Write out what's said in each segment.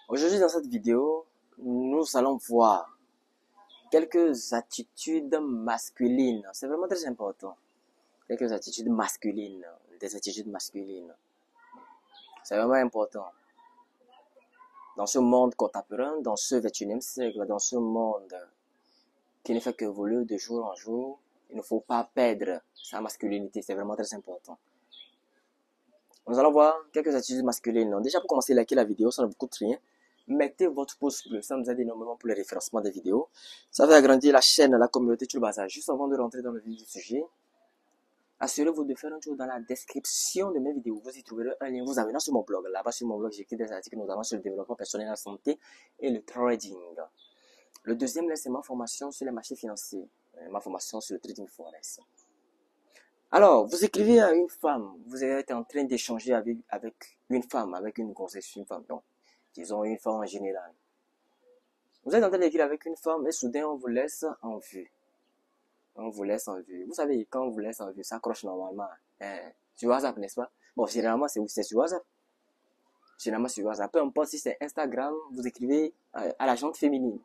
Aujourd'hui, dans cette vidéo, nous allons voir quelques attitudes masculines. C'est vraiment très important. Quelques attitudes masculines, des attitudes masculines. C'est vraiment important. Dans ce monde contemporain, dans ce 21e siècle, dans ce monde qui ne fait qu'évoluer de jour en jour, il ne faut pas perdre sa masculinité. C'est vraiment très important. Nous allons voir quelques attitudes masculines. Déjà, pour commencer, likez la vidéo, ça ne vous coûte rien. Mettez votre pouce bleu, ça nous aide énormément pour le référencement des vidéos. Ça va agrandir la chaîne, la communauté, tout le bazar. Juste avant de rentrer dans le vif du sujet, assurez-vous de faire un tour dans la description de mes vidéos. Vous y trouverez un lien vous amenant sur mon blog. Là-bas, sur mon blog, j'écris des articles notamment sur le développement personnel, la santé et le trading. Le deuxième lien, c'est ma formation sur les marchés financiers. Ma formation sur le trading forex. Alors, vous écrivez à une femme, vous êtes en train d'échanger avec une femme, avec une grossesse, une femme, donc, disons une femme en général. Vous êtes en train d'écrire avec une femme et soudain on vous laisse en vue. On vous laisse en vue. Vous savez, quand on vous laisse en vue, ça accroche normalement. Sur WhatsApp, n'est-ce pas? Bon, généralement, c'est sur WhatsApp. Généralement, sur WhatsApp. Peu importe si c'est Instagram, vous écrivez à la gente féminine.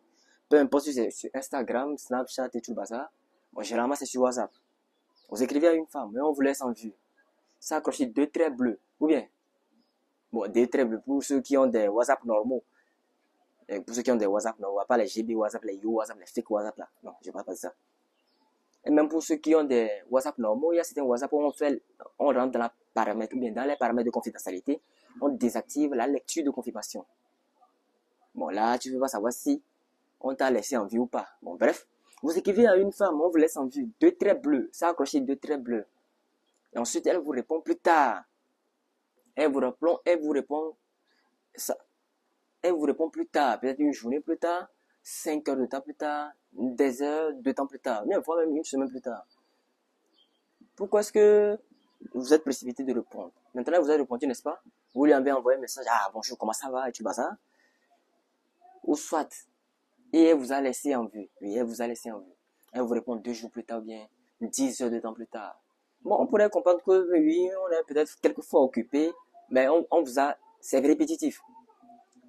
Peu importe si c'est sur Instagram, Snapchat et tout le bazar. Bon, généralement, c'est sur WhatsApp. Vous écrivez à une femme et on vous laisse en vue. Ça accroche deux traits bleus. Ou bien, bon, deux traits bleus pour ceux qui ont des WhatsApp normaux. Et pour ceux qui ont des WhatsApp normaux, pas les GB WhatsApp, les Yo WhatsApp, les fake WhatsApp là. Non, je ne parle pas de ça. Et même pour ceux qui ont des WhatsApp normaux, il y a certains WhatsApp où on rentre dans la paramètre, ou bien dans les paramètres de confidentialité, on désactive la lecture de confirmation. Bon, là, tu ne veux pas savoir si on t'a laissé en vue ou pas. Bon, bref. Vous écrivez à une femme, on vous laisse en vue, deux traits bleus, ça accroché deux traits bleus. Et ensuite, elle vous répond plus tard. Elle vous répond, ça, elle vous répond plus tard, peut-être une journée plus tard, 5 heures de temps plus tard, des heures de temps plus tard, même voire même une semaine plus tard. Pourquoi est-ce que vous êtes précipité de répondre? Maintenant, vous avez répondu, n'est-ce pas? Vous lui avez envoyé un message, ah bonjour, comment ça va, et tu vas ça? Ou soit, et elle vous a laissé en vue. Oui, elle vous a laissé en vue. Elle vous répond 2 jours plus tard ou bien 10 heures de temps plus tard. Bon, on pourrait comprendre que oui, on est peut-être quelquefois occupé, mais on vous a, c'est répétitif.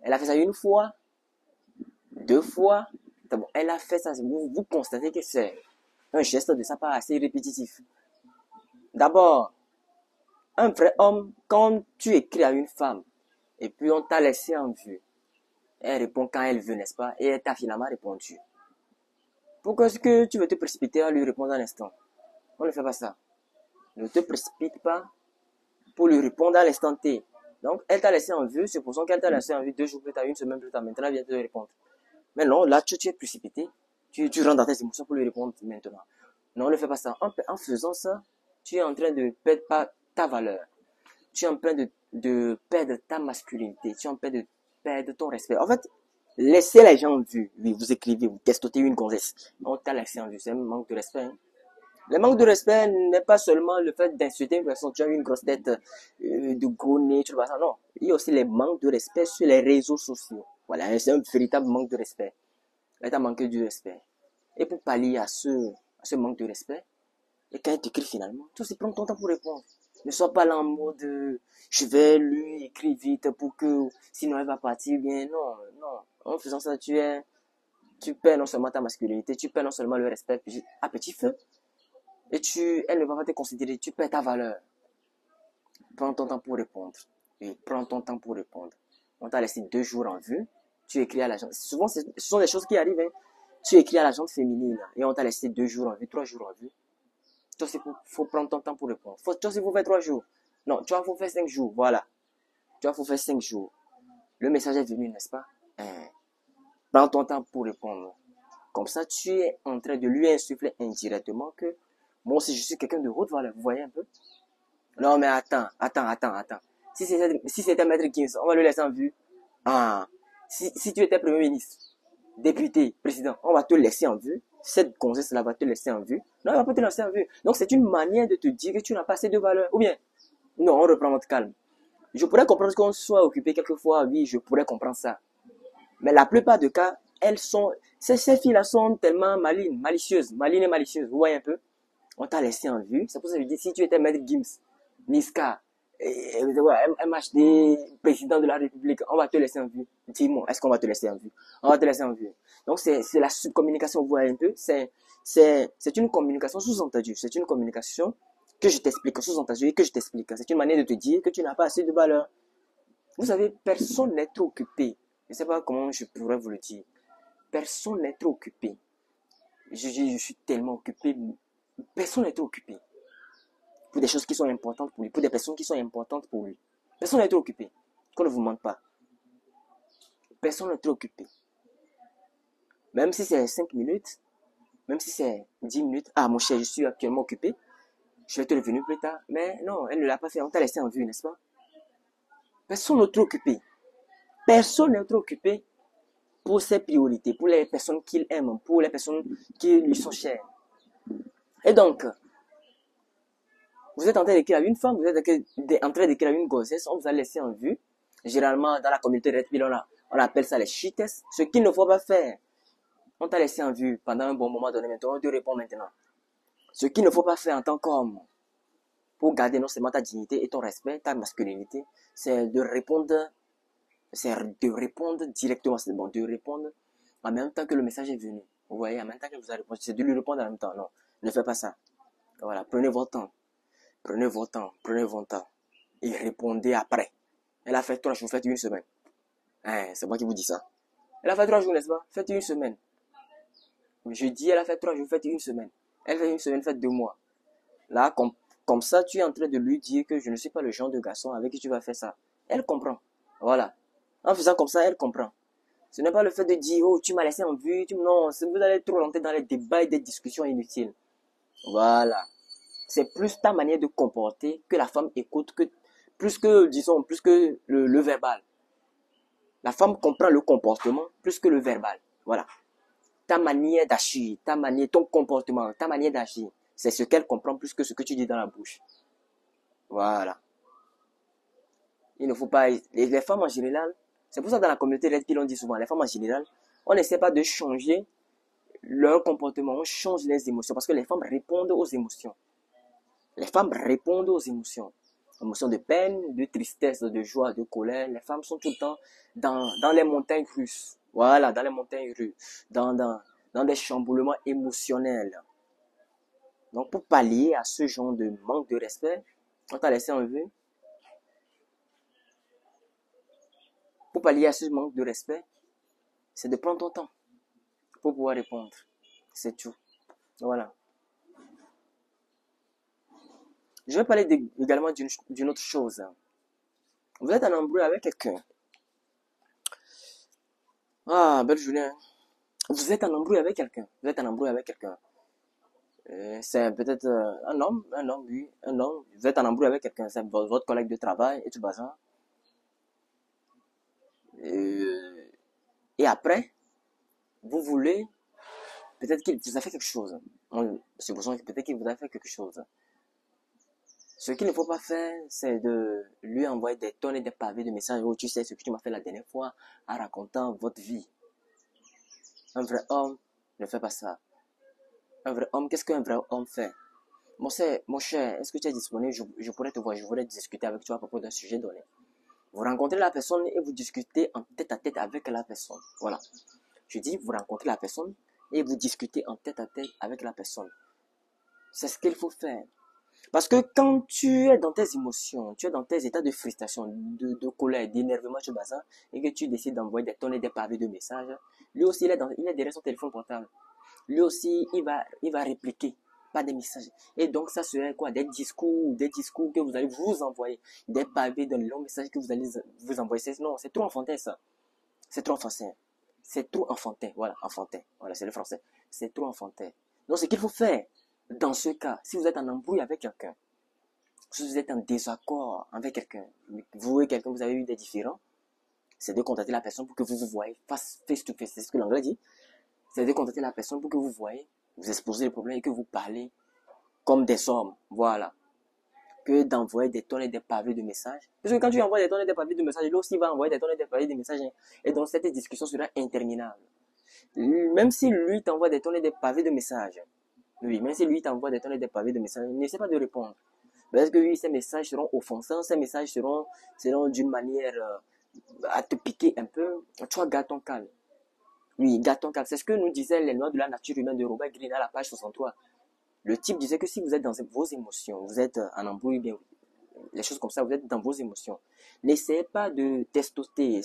Elle a fait ça une fois, 2 fois. Bon, elle a fait ça, vous constatez que c'est un geste de sa part assez répétitif. D'abord, un vrai homme, quand tu écris à une femme, et puis on t'a laissé en vue, elle répond quand elle veut, n'est-ce pas? Et elle t'a finalement répondu. Pourquoi est-ce que tu veux te précipiter à lui répondre à l'instant? On ne fait pas ça. Ne te précipite pas pour lui répondre à l'instant T. Donc, elle t'a laissé en vue, supposons qu'elle t'a laissé en vue 2 jours plus tard, une semaine plus tard, maintenant elle vient te répondre. Mais non, là, tu es précipité, tu rentres dans tes émotions pour lui répondre maintenant. Non, on ne fait pas ça. En faisant ça, tu es en train de perdre pas ta valeur. Tu es en train de perdre ta masculinité. Tu es en train de perdre ton respect. En fait, laissez les gens en vue. Oui, vous écrivez, vous testez une grossesse. On t'a laissé en vue. C'est un manque de respect. Hein. Le manque de respect n'est pas seulement le fait d'insulter une personne. Tu as une grosse tête, de gros nez, tu vois ça. Non. Il y a aussi les manques de respect sur les réseaux sociaux. Voilà, c'est un véritable manque de respect. Là, tu as manqué du respect. Et pour pallier à ce manque de respect, et quand il t'écrit finalement, tu aussi prends ton temps pour répondre. Ne sois pas là en mode, je vais lui écrire vite pour que, sinon elle va partir bien. Non, non. En faisant ça, tu perds non seulement ta masculinité, tu perds non seulement le respect à petit feu, et elle ne va pas te considérer, tu perds ta valeur. Prends ton temps pour répondre. Et prends ton temps pour répondre. On t'a laissé 2 jours en vue, tu écris à l'agence. Souvent, ce sont des choses qui arrivent, hein. Tu écris à l'agence féminine, et on t'a laissé 2 jours en vue, 3 jours en vue. Toi, il faut prendre ton temps pour répondre. Toi, il faut faire 3 jours. Non, tu vois, il faut faire 5 jours. Voilà. Tu vois, il faut faire 5 jours. Le message est venu, n'est-ce pas? Prends ton temps pour répondre. Comme ça, tu es en train de lui insuffler indirectement que moi aussi, je suis quelqu'un de haute valeur. Vous voyez un peu? Non, mais attends. Si c'était Maître Gims, on va le laisser en vue. Ah. Si tu étais Premier ministre, député, président, on va te laisser en vue. Cette gonzesse-là va te laisser en vue. Non, elle va pas te laisser en vue. Donc, c'est une manière de te dire que tu n'as pas assez de valeur. Ou bien, non, on reprend notre calme. Je pourrais comprendre qu'on soit occupé quelquefois, oui, je pourrais comprendre ça. Mais la plupart des cas, ces filles-là sont tellement malines et malicieuses. Vous voyez un peu? On t'a laissé en vue. C'est pour ça que je dis, si tu étais Maître Gims, Niska, Ouais, un match des présidents de la République, on va te laisser en vue. Dis-moi, est-ce qu'on va te laisser en vue? On va te laisser en vue. Donc, c'est la subcommunication, vous voyez un peu. C'est une communication sous-entendue. C'est une communication que je t'explique, sous-entendue et que je t'explique. C'est une manière de te dire que tu n'as pas assez de valeur. Vous savez, personne n'est trop occupé. Je ne sais pas comment je pourrais vous le dire. Personne n'est trop occupé. Je suis tellement occupé. Personne n'est trop occupé. Pour des choses qui sont importantes pour lui, pour des personnes qui sont importantes pour lui. Personne n'est trop occupé. Qu'on ne vous mente pas. Personne n'est trop occupé. Même si c'est 5 minutes, même si c'est 10 minutes. Ah, mon cher, je suis actuellement occupé. Je vais te revenir plus tard. Mais non, elle ne l'a pas fait. On t'a laissé en vue, n'est-ce pas? Personne n'est trop occupé. Personne n'est trop occupé pour ses priorités, pour les personnes qu'il aime, pour les personnes qui lui sont chères. Et donc, vous êtes en train d'écrire à une femme, vous êtes en train d'écrire à une grossesse, on vous a laissé en vue. Généralement, dans la communauté Red Pill, on appelle ça les shitest. Ce qu'il ne faut pas faire. On t'a laissé en vue pendant un bon moment donné, maintenant on te répond maintenant. Ce qu'il ne faut pas faire en tant qu'homme, pour garder non seulement ta dignité et ton respect, ta masculinité, c'est de répondre directement, c'est bon, de répondre en même temps que le message est venu. Vous voyez, en même temps que vous avez répondu, c'est de lui répondre en même temps. Non, ne faites pas ça. Voilà, prenez votre temps. Prenez votre temps, prenez votre temps. Et répondez après. Elle a fait 3 jours, faites une semaine. Hein, c'est moi qui vous dis ça. Elle a fait 3 jours, n'est-ce pas? Faites une semaine. Je dis, elle a fait 3 jours, faites une semaine. Elle fait une semaine, faites 2 mois. Là, comme ça, tu es en train de lui dire que je ne suis pas le genre de garçon avec qui tu vas faire ça. Elle comprend. Voilà. En faisant comme ça, elle comprend. Ce n'est pas le fait de dire, oh, tu m'as laissé en vue. Non, vous allez trop rentrer dans les débats et des discussions inutiles. Voilà. C'est plus ta manière de comporter que la femme écoute, plus que le verbal. La femme comprend le comportement plus que le verbal. Voilà. Ta manière d'agir, ton comportement, ta manière d'agir, c'est ce qu'elle comprend plus que ce que tu dis dans la bouche. Voilà. Il ne faut pas... Les femmes en général, c'est pour ça que dans la communauté Red Pill, on dit souvent, les femmes en général, on n'essaie pas de changer leur comportement, on change les émotions, parce que les femmes répondent aux émotions. Les femmes répondent aux émotions. Émotions de peine, de tristesse, de joie, de colère. Les femmes sont tout le temps dans les montagnes russes. Voilà, dans les montagnes russes. Dans des chamboulements émotionnels. Donc, pour pallier à ce genre de manque de respect, on t'a laissé en vue. Pour pallier à ce manque de respect, c'est de prendre ton temps pour pouvoir répondre. C'est tout. Voilà. Je vais parler également d'une autre chose. Vous êtes en embrouille avec quelqu'un. Ah, belle journée. Hein. Vous êtes en embrouille avec quelqu'un. Vous êtes en embrouille avec quelqu'un. C'est peut-être un homme, oui, un homme. Vous êtes en embrouille avec quelqu'un. C'est votre collègue de travail et tout bazar. Et après, vous voulez, peut-être qu'il vous a fait quelque chose. Supposons que peut-être qu'il vous a fait quelque chose. Ce qu'il ne faut pas faire, c'est de lui envoyer des tonnes et des pavés de messages. Oh, tu sais ce que tu m'as fait la dernière fois en racontant votre vie. Un vrai homme ne fait pas ça. Un vrai homme, qu'est-ce qu'un vrai homme fait? Mon cher, est-ce que tu es disponible? Je pourrais te voir, je voudrais discuter avec toi à propos d'un sujet donné. Vous rencontrez la personne et vous discutez en tête à tête avec la personne. Voilà. Je dis, vous rencontrez la personne et vous discutez en tête à tête avec la personne. C'est ce qu'il faut faire. Parce que quand tu es dans tes émotions, tu es dans tes états de frustration, de colère, d'énervement, tu bazar, et que tu décides d'envoyer des tonnes et des pavés de messages, lui aussi, il est derrière son téléphone portable. Lui aussi, il va répliquer, pas des messages. Et donc, ça serait quoi? Des discours que vous allez vous envoyer, des pavés de longs messages que vous allez vous envoyer. Non, c'est trop enfantin, ça. C'est trop enfantin. C'est trop enfantin. Voilà, enfantin. Voilà, c'est le français. C'est trop enfantin. Donc, ce qu'il faut faire, dans ce cas, si vous êtes en embrouille avec quelqu'un, si vous êtes en désaccord avec quelqu'un, vous et quelqu'un, vous avez eu des différends, c'est de contacter la personne pour que vous vous voyez face to face. C'est ce que l'anglais dit. C'est de contacter la personne pour que vous voyez, vous exposez les problèmes et que vous parlez comme des hommes. Voilà. Que d'envoyer des tonnes et des pavés de messages. Parce que quand tu envoies des tonnes et des pavés de messages, lui aussi va envoyer des tonnes et des pavés de messages. Et donc cette discussion sera interminable. Même si lui t'envoie des tonnes et des pavés de messages, oui, même si lui t'envoie des tonnes et des pavés de messages, n'essaie pas de répondre. Parce que oui, ces messages seront offensants, ces messages seront d'une manière à te piquer un peu. Tu vois, garde ton calme. Oui, garde ton calme. C'est ce que nous disaient les lois de la nature humaine de Robert Greene à la page 63. Le type disait que si vous êtes dans vos émotions, vous êtes en embrouille, bien, les choses comme ça, vous êtes dans vos émotions. N'essayez pas de testoster,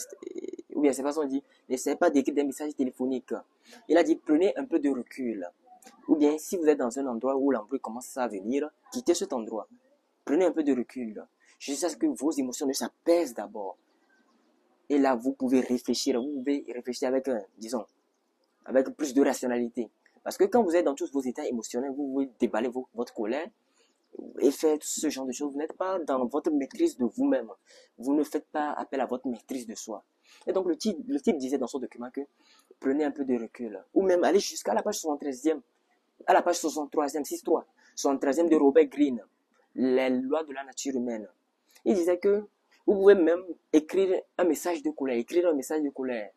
ou bien c'est pas ce qu'on dit, n'essayez pas d'écrire des messages téléphoniques. Il a dit, prenez un peu de recul. Ou bien, si vous êtes dans un endroit où l'embrouille commence à venir, quittez cet endroit. Prenez un peu de recul. Jusqu'à ce que vos émotions ne s'apaisent d'abord. Et là, vous pouvez réfléchir avec, disons, avec plus de rationalité. Parce que quand vous êtes dans tous vos états émotionnels, vous pouvez déballer votre colère et faire ce genre de choses. Vous n'êtes pas dans votre maîtrise de vous-même. Vous ne faites pas appel à votre maîtrise de soi. Et donc, le type disait dans son document que prenez un peu de recul. Ou même allez jusqu'à la page 73e, à la page 63e, 6.3, 73e de Robert Greene, les lois de la nature humaine. Il disait que vous pouvez même écrire un message de colère,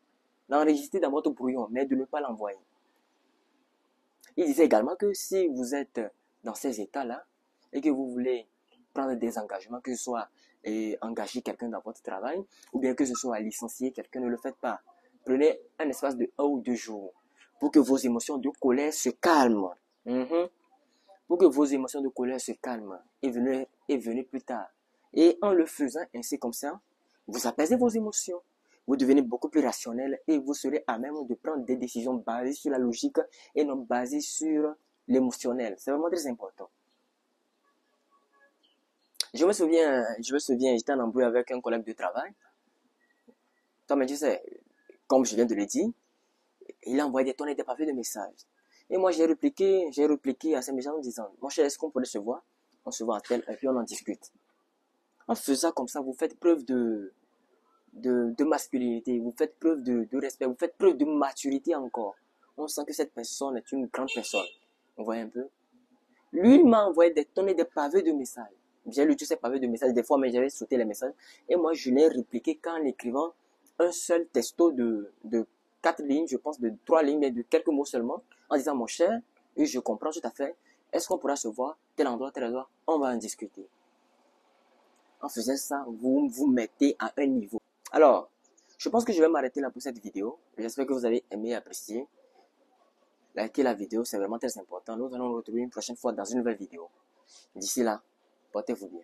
l'enregistrer dans votre brouillon, mais de ne pas l'envoyer. Il disait également que si vous êtes dans ces états-là et que vous voulez prendre des engagements, que ce soit engager quelqu'un dans votre travail ou bien que ce soit licencier quelqu'un, ne le faites pas. Prenez un espace de 1 ou 2 jours pour que vos émotions de colère se calment. Pour que vos émotions de colère se calment et venez plus tard. Et en le faisant ainsi comme ça, vous apaisez vos émotions. Vous devenez beaucoup plus rationnel et vous serez à même de prendre des décisions basées sur la logique et non basées sur l'émotionnel. C'est vraiment très important. Je me souviens, j'étais en embrouille avec un collègue de travail. Toi, mais tu sais, comme je viens de le dire, il a envoyé des tonnes et des pavés de messages. Et moi, j'ai répliqué à ces messages en disant, mon cher, est-ce qu'on pourrait se voir? On se voit à tel, et puis on en discute. En faisant comme ça, vous faites preuve de masculinité, vous faites preuve de respect, vous faites preuve de maturité encore. On sent que cette personne est une grande personne. Vous voyez un peu? Lui, il m'a envoyé des tonnes et des pavés de messages. J'ai lu tous ces pavés de messages, des fois, mais j'avais sauté les messages. Et moi, je l'ai répliqué qu'en écrivant un seul texto de 4 lignes, je pense, de 3 lignes, mais de quelques mots seulement, en disant, mon cher, et je comprends tout à fait, est-ce qu'on pourra se voir, tel endroit, on va en discuter. En faisant ça, vous vous mettez à un niveau. Alors, je pense que je vais m'arrêter là pour cette vidéo. J'espère que vous avez aimé et apprécié. Likez la vidéo, c'est vraiment très important. Nous allons nous retrouver une prochaine fois dans une nouvelle vidéo. D'ici là, portez-vous bien.